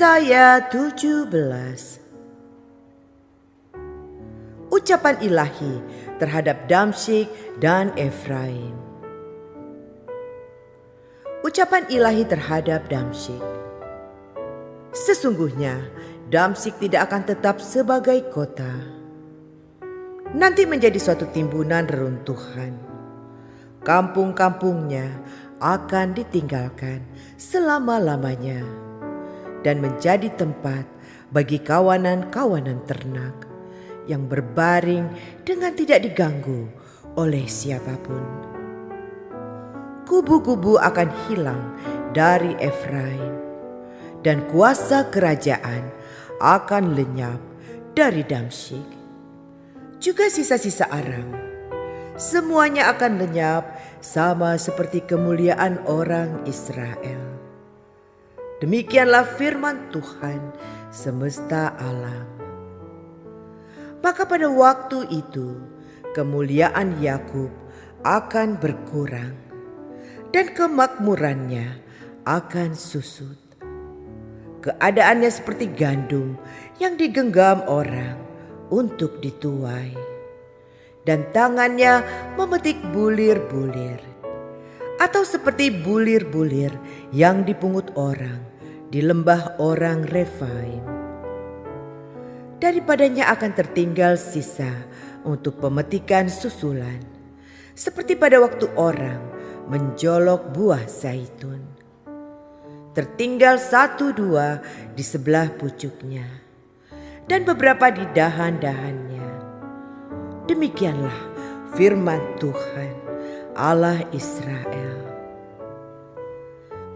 Yesaya 17. Ucapan ilahi terhadap Damsyik dan Efraim. Ucapan ilahi terhadap Damsyik. Sesungguhnya Damsyik tidak akan tetap sebagai kota. Nanti menjadi suatu timbunan reruntuhan. Kampung-kampungnya akan ditinggalkan selama-lamanya dan menjadi tempat bagi kawanan-kawanan ternak yang berbaring dengan tidak diganggu oleh siapapun. Kubu-kubu akan hilang dari Efraim dan kuasa kerajaan akan lenyap dari Damsyik. Juga sisa-sisa Aram, semuanya akan lenyap sama seperti kemuliaan orang Israel. Demikianlah firman Tuhan semesta alam. Maka pada waktu itu kemuliaan Yakub akan berkurang dan kemakmurannya akan susut. Keadaannya seperti gandum yang digenggam orang untuk dituai, dan tangannya memetik bulir-bulir, atau seperti bulir-bulir yang dipungut orang di lembah orang Refaim. Daripadanya akan tertinggal sisa untuk pemetikan susulan, seperti pada waktu orang menjolok buah zaitun. Tertinggal 1-2 di sebelah pucuknya, dan beberapa di dahan-dahannya. Demikianlah firman Tuhan Allah Israel.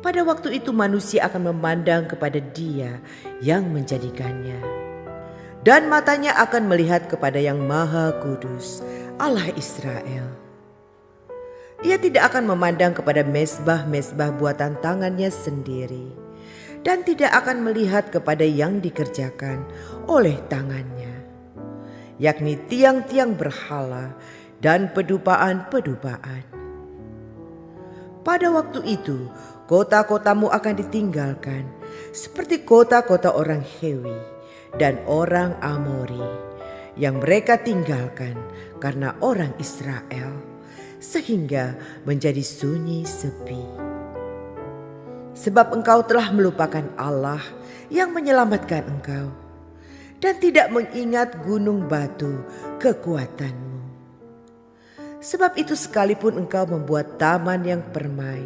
Pada waktu itu manusia akan memandang kepada Dia yang menjadikannya, dan matanya akan melihat kepada Yang Maha Kudus, Allah Israel. Ia tidak akan memandang kepada mezbah-mezbah buatan tangannya sendiri, dan tidak akan melihat kepada yang dikerjakan oleh tangannya, yakni tiang-tiang berhala dan pedupaan-pedupaan. Pada waktu itu kota-kotamu akan ditinggalkan seperti kota-kota orang Hewi dan orang Amori yang mereka tinggalkan karena orang Israel, sehingga menjadi sunyi sepi. Sebab engkau telah melupakan Allah yang menyelamatkan engkau, dan tidak mengingat gunung batu kekuatanmu. Sebab itu sekalipun engkau membuat taman yang permai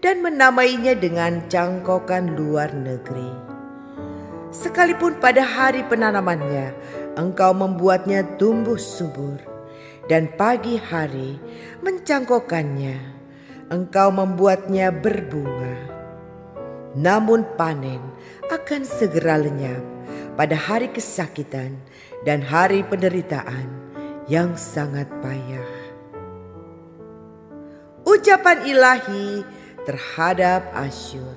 dan menamainya dengan cangkokan luar negeri, sekalipun pada hari penanamannya engkau membuatnya tumbuh subur, dan pagi hari mencangkokannya engkau membuatnya berbunga, namun panen akan segera lenyap pada hari kesakitan dan hari penderitaan yang sangat payah. Ucapan ilahi terhadap Asyur.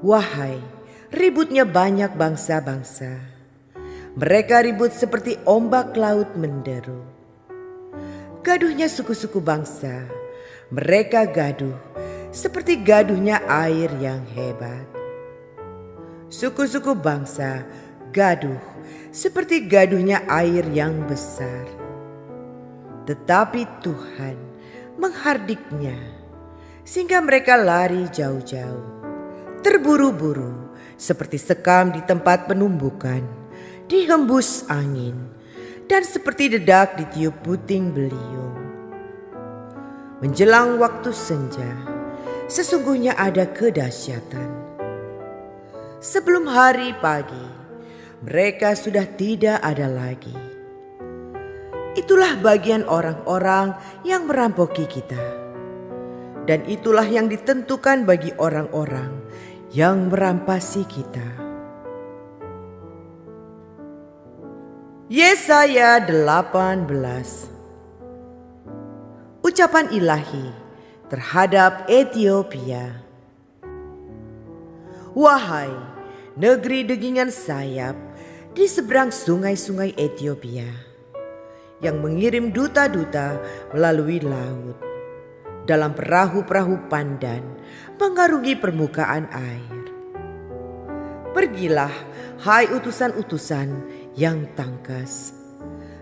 Wahai ributnya banyak bangsa-bangsa, mereka ribut seperti ombak laut menderu. Gaduhnya suku-suku bangsa, mereka gaduh seperti gaduhnya air yang hebat. Suku-suku bangsa gaduh seperti gaduhnya air yang besar. Tetapi Tuhan menghardiknya sehingga mereka lari jauh-jauh, terburu-buru seperti sekam di tempat penumbukan, dihembus angin, dan seperti dedak ditiup puting beliung. Menjelang waktu senja, sesungguhnya ada kedahsyatan. Sebelum hari pagi, mereka sudah tidak ada lagi. Itulah bagian orang-orang yang merampoki kita, dan itulah yang ditentukan bagi orang-orang yang merampasi kita. Yesaya 18. Ucapan ilahi terhadap Ethiopia. Wahai negeri degingan sayap di seberang sungai-sungai Ethiopia, yang mengirim duta-duta melalui laut dalam perahu-perahu pandan mengarungi permukaan air. Pergilah, hai utusan-utusan yang tangkas,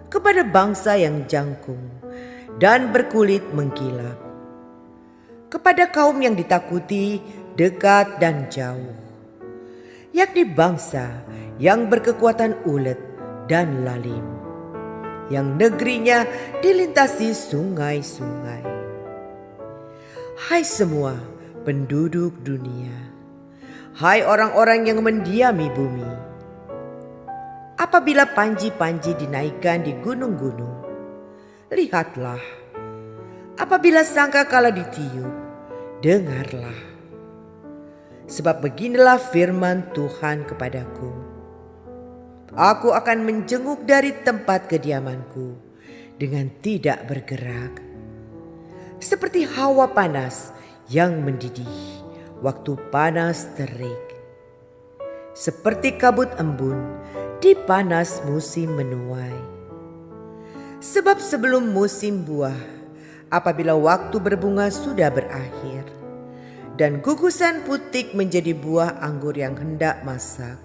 kepada bangsa yang jangkung dan berkulit mengkilap, kepada kaum yang ditakuti dekat dan jauh, yakni bangsa yang berkekuatan ulet dan lalim, yang negerinya dilintasi sungai-sungai. Hai semua penduduk dunia, hai orang-orang yang mendiami bumi, apabila panji-panji dinaikkan di gunung-gunung, lihatlah. Apabila sangkakala ditiup, dengarlah. Sebab beginilah firman Tuhan kepadaku. Aku akan menjenguk dari tempat kediamanku dengan tidak bergerak, seperti hawa panas yang mendidih waktu panas terik, seperti kabut embun di panas musim menuai. Sebab sebelum musim buah, apabila waktu berbunga sudah berakhir, dan gugusan putik menjadi buah anggur yang hendak masak,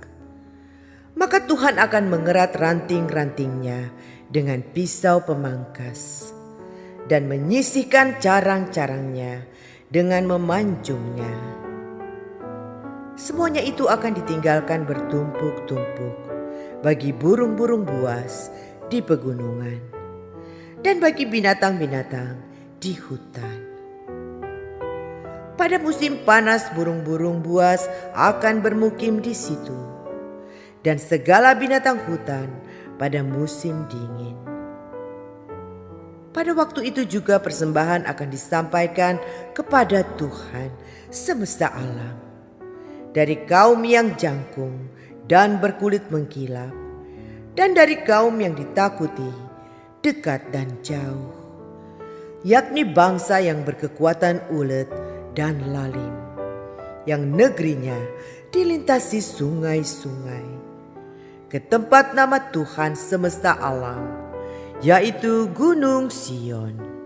maka Tuhan akan mengerat ranting-rantingnya dengan pisau pemangkas, dan menyisihkan carang-carangnya dengan memanjungnya. Semuanya itu akan ditinggalkan bertumpuk-tumpuk bagi burung-burung buas di pegunungan, dan bagi binatang-binatang di hutan. Pada musim panas burung-burung buas akan bermukim di situ, dan segala binatang hutan pada musim dingin. Pada waktu itu juga persembahan akan disampaikan kepada Tuhan semesta alam, dari kaum yang jangkung dan berkulit mengkilap, dan dari kaum yang ditakuti dekat dan jauh, yakni bangsa yang berkekuatan ulet dan lalim, yang negerinya dilintasi sungai-sungai, ke tempat nama Tuhan semesta alam, yaitu Gunung Sion.